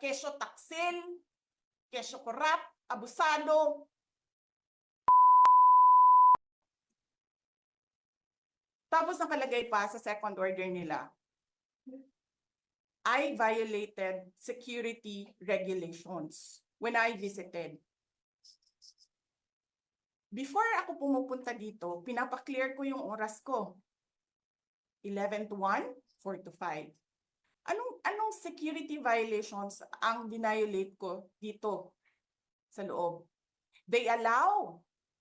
kesyo taksil, kesyo korap, abusado. Tapos nakalagay pa sa second order nila, I violated security regulations when I visited. Before ako pumupunta dito, pinapa-clear ko yung oras ko. 11 to 1, 4 to 5. Anong security violations ang violate ko dito sa loob? They allow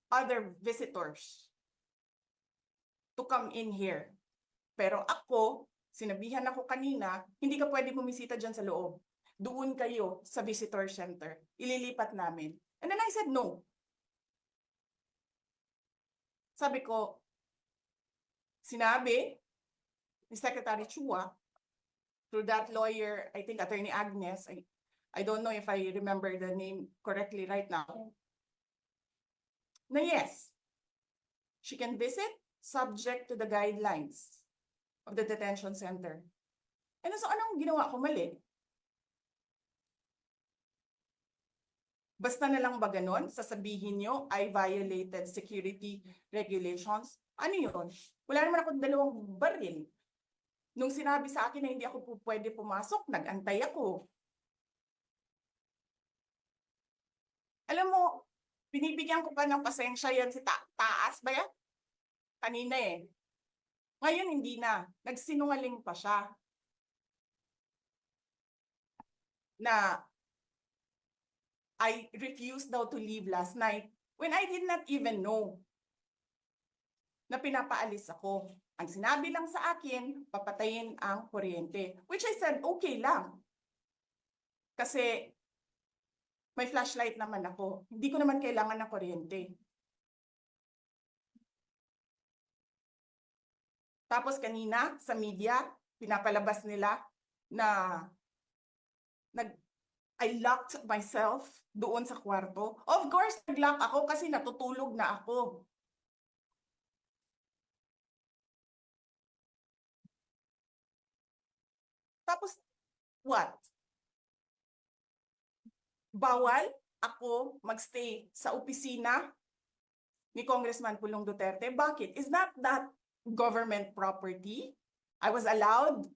other visitors to come in here. Pero ako, sinabihan ako kanina, hindi ka pwede bumisita dyan sa loob. Doon kayo sa visitor center. Ililipat namin. And then I said no. Sabi ko, sinabi ni Secretary Chua, through that lawyer, I think Attorney Agnes, I don't know if I remember the name correctly right now, na yes, she can visit subject to the guidelines of the detention center. And so anong ginawa ko mali? Basta na lang ba ganon? Sasabihin nyo, I violated security regulations. Ano yun? Wala naman ako dalawang baril. Nung sinabi sa akin na hindi ako pwede pumasok, nag-antay ako. Alam mo, binibigyan ko pa ng pasensya yan si Taas ba yan? Kanina eh. Ngayon hindi na. Nagsinungaling pa siya. Na I refused daw to leave last night when I did not even know na pinapaalis ako. Ang sinabi lang sa akin, papatayin ang kuryente. Which I said, okay lang. Kasi may flashlight naman ako. Hindi ko naman kailangan ng kuryente. Tapos kanina sa media, pinapalabas nila na I locked myself doon sa kwarto. Of course, nag-lock ako kasi natutulog na ako. Tapos, what? Bawal ako magstay sa opisina ni Congressman Pulong Duterte. Bakit? Is not that government property? I was allowed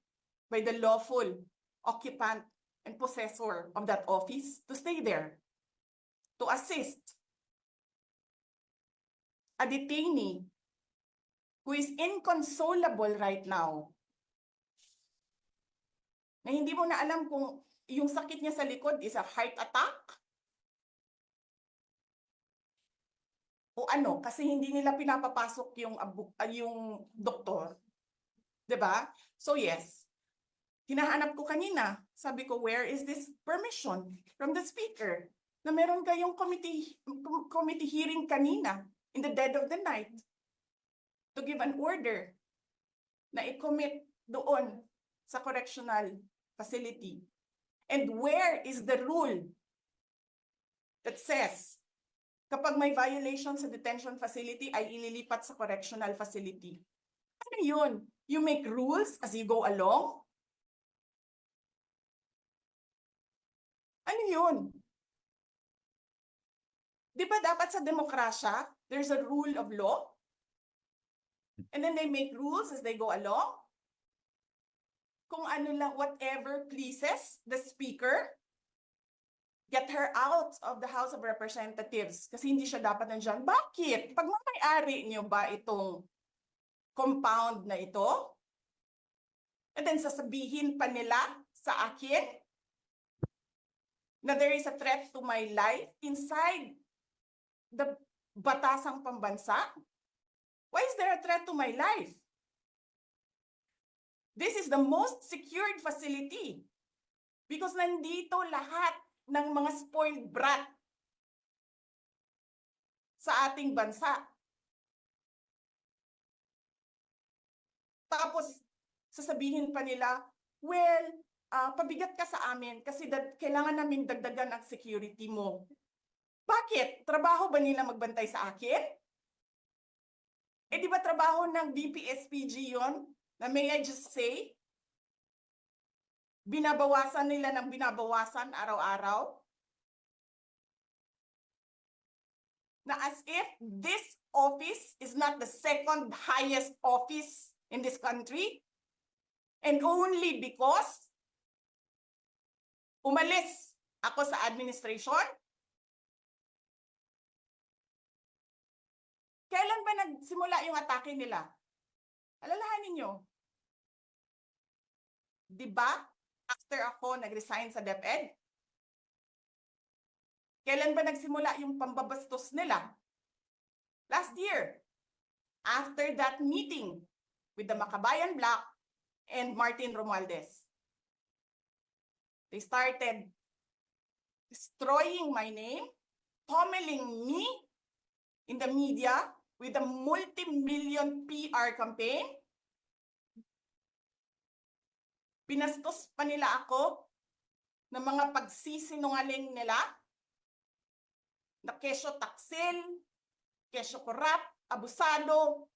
by the lawful occupant and possessor of that office to stay there, to assist a detainee who is inconsolable right now, na hindi mo na alam kung yung sakit niya sa likod is a heart attack o ano, kasi hindi nila pinapapasok yung doktor. 'Di ba? So yes, hinahanap ko kanina, sabi ko, where is this permission from the speaker? Na meron kayong committee hearing kanina in the dead of the night to give an order na i-commit doon sa correctional facility. And where is the rule that says kapag may violation sa detention facility ay ililipat sa correctional facility? Ano yun? You make rules as you go along? Ano yun? Di ba dapat sa demokrasya, there's a rule of law? And then they make rules as they go along? Kung ano lang, whatever pleases the speaker, get her out of the House of Representatives kasi hindi siya dapat nandiyan. Bakit? Pag may-ari niyo ba itong compound na ito? And then sasabihin pa nila sa akin na there is a threat to my life inside the batasang pambansa? Why is there a threat to my life? This is the most secured facility because nandito lahat ng mga spoiled brat sa ating bansa. Tapos, sasabihin pa nila, well, pabigat ka sa amin kasi kailangan namin dagdagan ang security mo. Bakit? Trabaho ba nila magbantay sa akin? Eh di ba trabaho ng BPSPG yon? Na may I just say? Binabawasan nila ng binabawasan araw-araw. Na as if this office is not the second highest office in this country. And only because umalis ako sa administration. Kailan ba nagsimula yung atake nila? Alalahanin nyo. Di ba? After ako nag-resign sa DepEd? Kailan ba nagsimula yung pambabastos nila? Last year. After that meeting with the Makabayan Black and Martin Romualdez. They started destroying my name, pummeling me in the media with a multi-million PR campaign. Pinastos pa nila ako ng mga pagsisinungaling nila na kesyo taksil, kesyo korap, abusado,